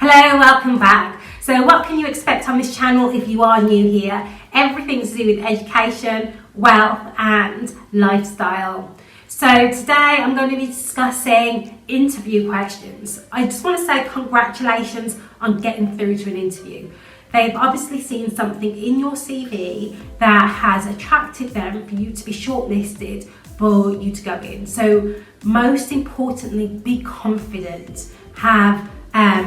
Hello, welcome back. So what can you expect on this channel if you are new here? Everything to do with education, wealth and lifestyle. So today I'm going to be discussing interview questions. I just want to say congratulations on getting through to an interview. They've obviously seen something in your CV that has attracted them for you to be shortlisted for you to go in. So most importantly, be confident. Have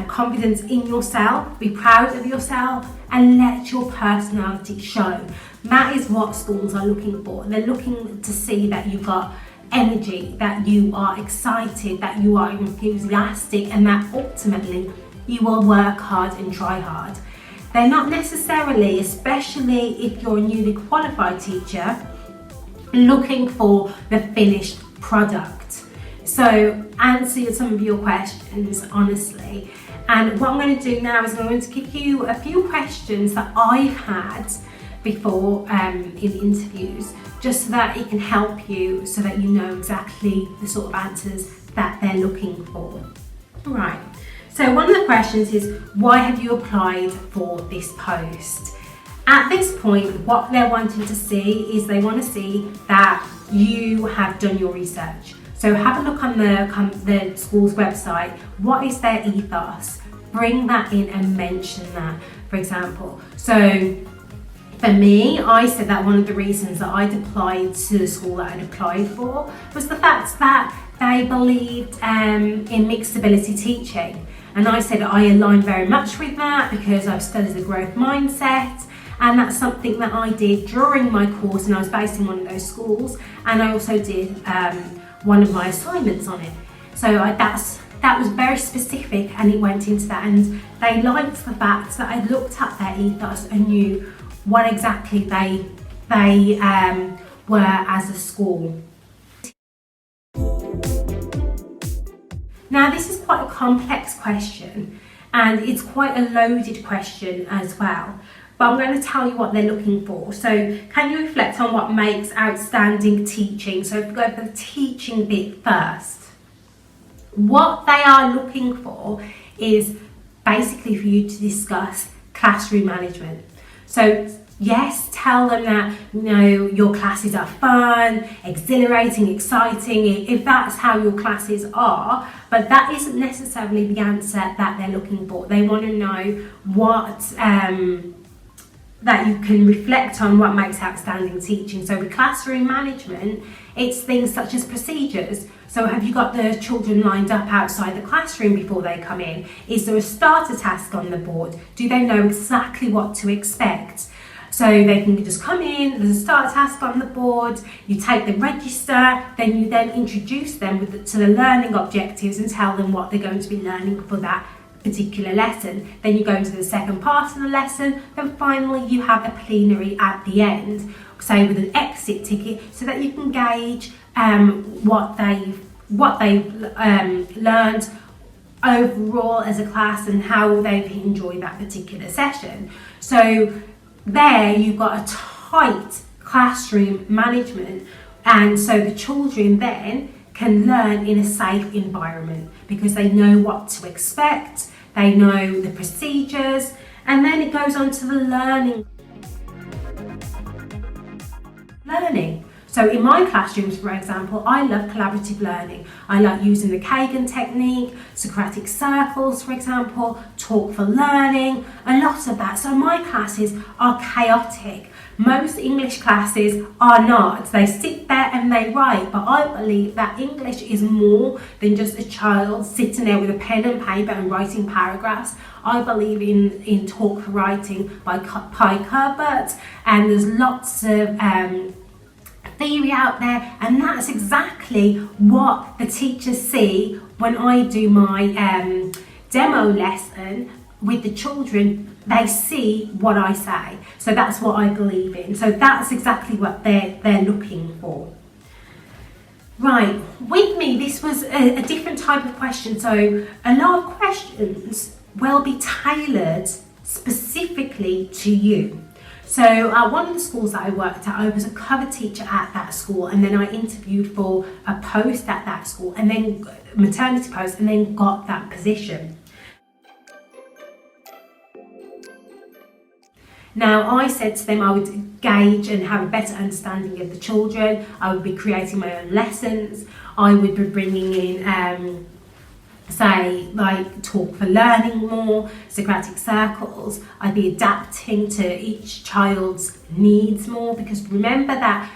confidence in yourself, be proud of yourself and let your personality show. That is what schools are looking for. They're looking to see that you've got energy, that you are excited, that you are enthusiastic and that ultimately you will work hard and try hard. They're not necessarily, especially if you're a newly qualified teacher, looking for the finished product. So answer some of your questions honestly. And what I'm going to do now is I'm going to give you a few questions that I've had before in interviews, just so that it can help you, so that you know exactly the sort of answers that they're looking for. Right. So one of the questions is, why have you applied for this post? At this point, what they're wanting to see is they want to see that you have done your research. So have a look on the school's website. What is their ethos? Bring that in and mention that, for example. So for me, I said that one of the reasons that I'd applied to the school that I'd applied for was the fact that they believed in mixed ability teaching. And I said I align very much with that because I've studied the growth mindset. And that's something that I did during my course, and I was based in one of those schools. And I also did one of my assignments on it. So that was very specific, and it went into that. And they liked the fact that I looked at their ethos and knew what exactly they were as a school. Now this is quite a complex question, and it's quite a loaded question as well. But I'm going to tell you what they're looking for. So can you reflect on what makes outstanding teaching? So if we go for the teaching bit first. What they are looking for is basically for you to discuss classroom management. So yes, tell them that your classes are fun, exhilarating, exciting, if that's how your classes are, but that isn't necessarily the answer that they're looking for. They want to know what that you can reflect on what makes outstanding teaching. So with classroom management, it's things such as procedures. So have you got the children lined up outside the classroom before they come in? Is there a starter task on the board? Do they know exactly what to expect? So they can just come in, there's a starter task on the board, you take the register, then you introduce them to the learning objectives and tell them what they're going to be learning for that particular lesson. Then you go into the second part of the lesson, then finally you have a plenary at the end, say with an exit ticket, so that you can gauge what they've learned overall as a class and how they've enjoyed that particular session. So there you've got a tight classroom management, and so the children then can learn in a safe environment because they know what to expect, they know the procedures, and then it goes on to the learning. So in my classrooms, for example, I love collaborative learning. I like using the Kagan technique, Socratic circles, for example, talk for learning, a lot of that. So my classes are chaotic. Most English classes are not. They sit there and they write, but I believe that English is more than just a child sitting there with a pen and paper and writing paragraphs. I believe in talk for writing by Pi Herbert, and there's lots of theory out there, and that's exactly what the teachers see when I do my demo lesson with the children. They see what I say, so that's what I believe in. So that's exactly what they're looking for. Right, with me this was a different type of question. So a lot of questions will be tailored specifically to you. So one of the schools that I worked at, I was a cover teacher at that school, and then I interviewed for a post at that school, and then maternity post, and then got that position. Now, I said to them I would gauge and have a better understanding of the children. I would be creating my own lessons. I would be bringing in, say, like talk for learning more, Socratic circles. I'd be adapting to each child's needs more, because remember that,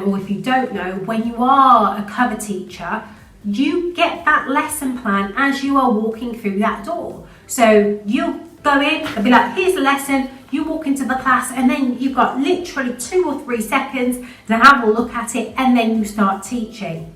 or if you don't know, when you are a cover teacher, you get that lesson plan as you are walking through that door. So you'll go in and be like, here's the lesson, you walk into the class, and then you've got literally 2 or 3 seconds to have a look at it, and then you start teaching.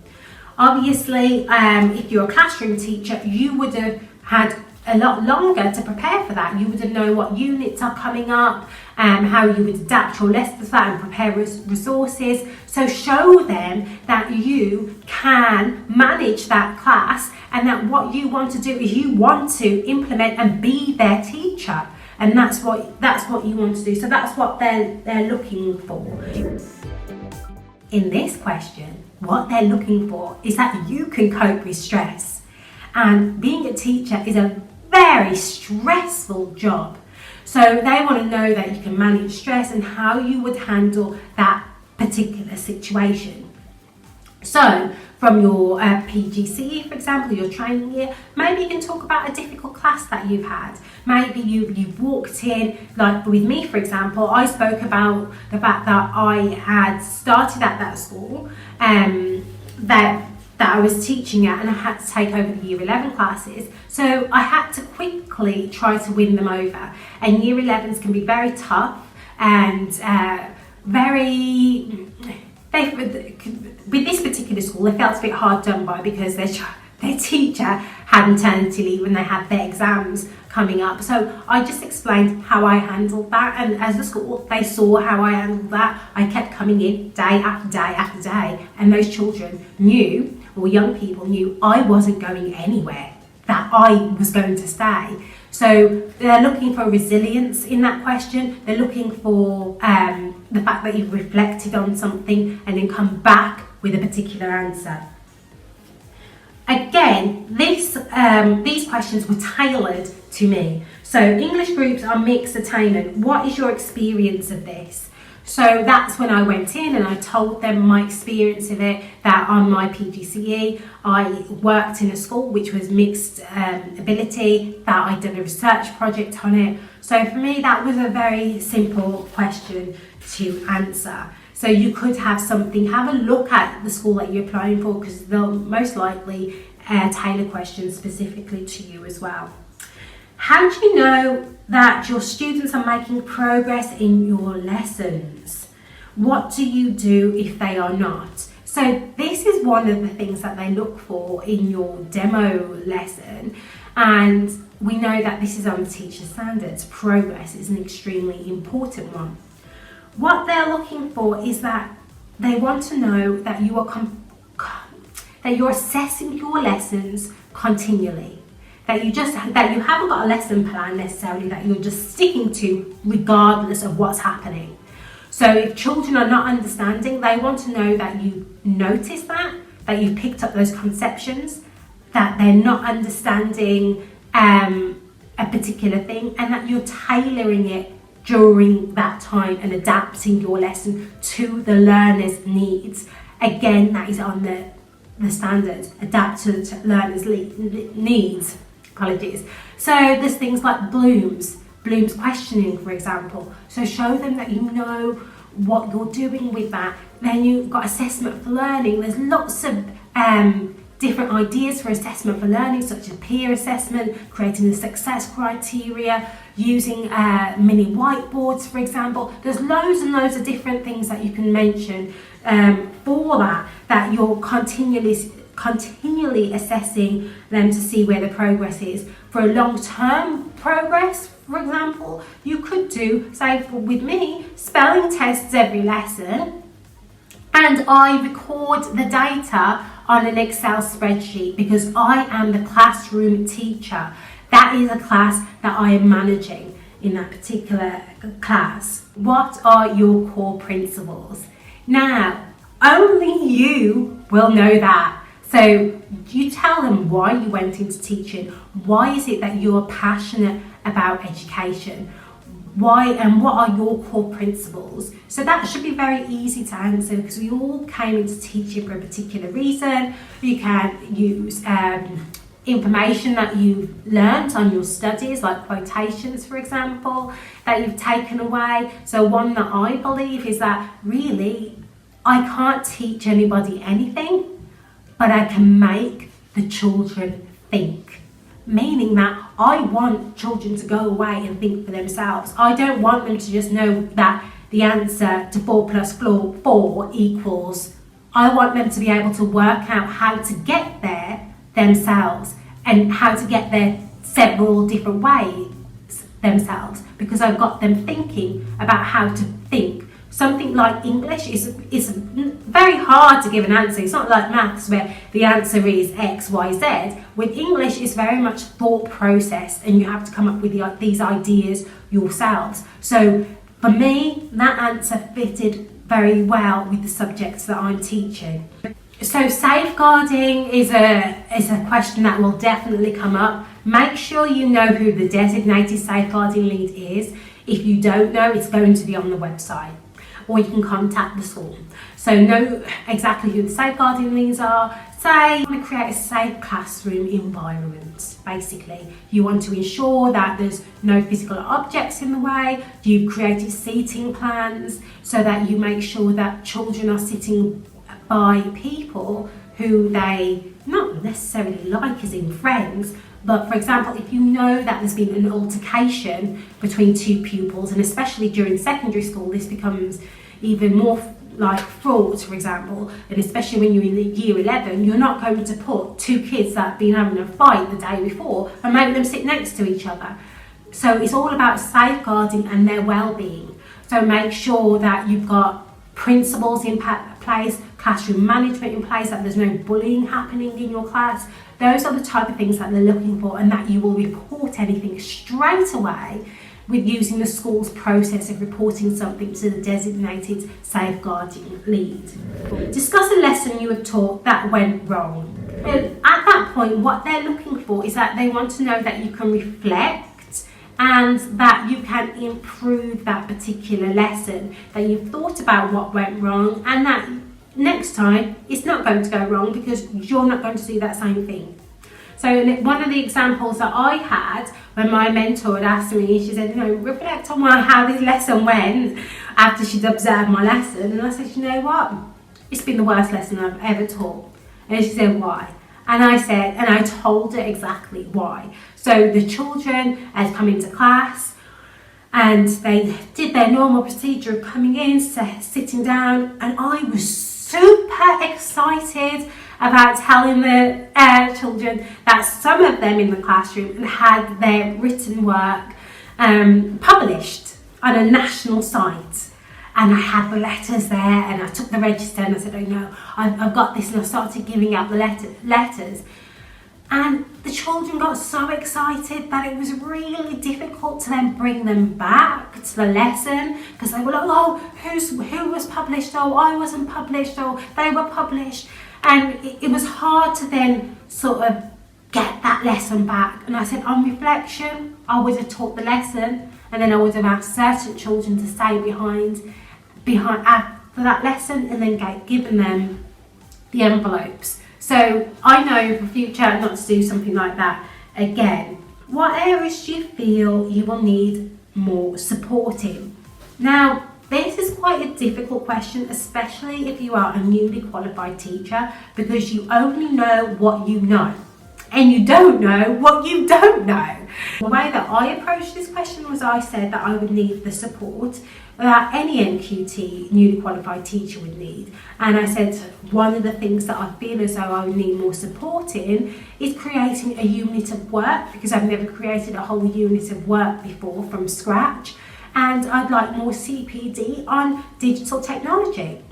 Obviously, if you're a classroom teacher, you would have had a lot longer to prepare for that. You would have known what units are coming up, how you would adapt your lessons to that and prepare resources. So show them that you can manage that class, and that what you want to do is you want to implement and be their teacher. And that's what you want to do. So that's what they're looking for. In this question, what they're looking for is that you can cope with stress. And being a teacher is a very stressful job. So they want to know that you can manage stress and how you would handle that particular situation. So from your PGCE, for example, your training year, maybe you can talk about a difficult class that you've had. Maybe you've walked in, like with me, for example, I spoke about the fact that I had started at that school that I was teaching at, and I had to take over the year 11 classes. So I had to quickly try to win them over. And year 11s can be very tough and with this particular school, they felt a bit hard done by, because their teacher had maternity leave and they had their exams coming up. So I just explained how I handled that, and as a school, they saw how I handled that. I kept coming in day after day after day, and those children knew, or young people knew, I wasn't going anywhere, that I was going to stay. So they're looking for resilience in that question. They're looking for the fact that you've reflected on something and then come back with a particular answer. Again, these questions were tailored to me. So English groups are mixed attainment. What is your experience of this? So that's when I went in and I told them my experience of it, that on my PGCE, I worked in a school which was mixed ability, that I'd done a research project on it. So for me, that was a very simple question to answer. So you could have a look at the school that you're applying for, because they'll most likely tailor questions specifically to you as well. How do you know that your students are making progress in your lessons? What do you do if they are not? So this is one of the things that they look for in your demo lesson, and we know that this is on the teacher standards. Progress is an extremely important one. What they're looking for is that they want to know that you're assessing your lessons continually. That you haven't got a lesson plan necessarily that you're just sticking to regardless of what's happening. So if children are not understanding, they want to know that you notice that you've picked up those conceptions, that they're not understanding a particular thing, and that you're tailoring it during that time and adapting your lesson to the learner's needs. Again, that is on the standards, adapt to the learner's needs. Apologies. So there's things like Bloom's questioning, for example. So show them that you know what you're doing with that. Then you've got assessment for learning. There's lots of different ideas for assessment for learning, such as peer assessment, creating the success criteria, using mini whiteboards, for example. There's loads and loads of different things that you can mention for that you're continually assessing them to see where the progress is. For a long-term progress, for example, you could do, say with me, spelling tests every lesson, and I record the data on an Excel spreadsheet because I am the classroom teacher. That is a class that I am managing in that particular class. What are your core principles? Now, only you will know that. So you tell them why you went into teaching. Why is it that you're passionate about education? why and what are your core principles? So that should be very easy to answer because we all came into teaching for a particular reason. You can use information that you've learnt on your studies, like quotations, for example, that you've taken away. So one that I believe is that really I can't teach anybody anything, but I can make the children think. Meaning that I want children to go away and think for themselves. I don't want them to just know that the answer to 4 plus 4 equals. I want them to be able to work out how to get there themselves and how to get there several different ways themselves, because I've got them thinking about how to think. Something like English is very hard to give an answer. It's not like maths where the answer is X, Y, Z. With English, it's very much thought process and you have to come up with these ideas yourselves. So for me, that answer fitted very well with the subjects that I'm teaching. So safeguarding is a question that will definitely come up. Make sure you know who the designated safeguarding lead is. If you don't know, it's going to be on the website, or you can contact the school. So know exactly who the safeguarding leads are. Say you want to create a safe classroom environment, basically. You want to ensure that there's no physical objects in the way. You've created seating plans so that you make sure that children are sitting by people who they not necessarily like as in friends, but for example, if you know that there's been an altercation between two pupils, and especially during secondary school, this becomes even more like fraught, for example, and especially when you're in the year 11, you're not going to put two kids that have been having a fight the day before and make them sit next to each other. So it's all about safeguarding and their well-being. So make sure that you've got principles in place, classroom management in place, that there's no bullying happening in your class. Those are the type of things that they're looking for, and that you will report anything straight away with using the school's process of reporting something to the designated safeguarding lead. Discuss a lesson you have taught that went wrong. And at that point, what they're looking for is that they want to know that you can reflect and that you can improve that particular lesson, that you've thought about what went wrong, and that next time it's not going to go wrong because you're not going to do that same thing. So one of the examples that I had when my mentor had asked me, she said, reflect on how this lesson went after she'd observed my lesson. And I said, you know what? It's been the worst lesson I've ever taught. And she said, why? And I said, and I told her exactly why. So the children had come into class and they did their normal procedure of coming in, sitting down, and I was super excited about telling the children that some of them in the classroom had their written work published on a national site. And I had the letters there, and I took the register and I said, oh no, I've got this, and I started giving out the letters. And the children got so excited that it was really difficult to then bring them back to the lesson, because they were like, oh, who was published? Oh, I wasn't published. Oh, they were published. And it was hard to then sort of get that lesson back. And I said, on reflection, I would have taught the lesson, and then I would have asked certain children to stay behind after that lesson, and then given them the envelopes. So I know for future not to do something like that again. What areas do you feel you will need more support in? Now, this is quite a difficult question, especially if you are a newly qualified teacher, because you only know what you know and you don't know what you don't know. The way that I approached this question was I said that I would need the support that any NQT, newly qualified teacher, would need. And I said one of the things that I feel as though I would need more support in is creating a unit of work, because I've never created a whole unit of work before from scratch. And I'd like more CPD on digital technology.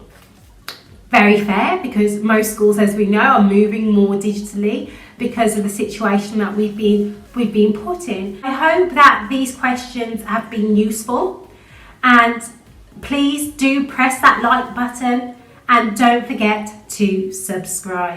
Very fair, because most schools, as we know, are moving more digitally because of the situation that we've been put in. I hope that these questions have been useful, and please do press that like button and don't forget to subscribe.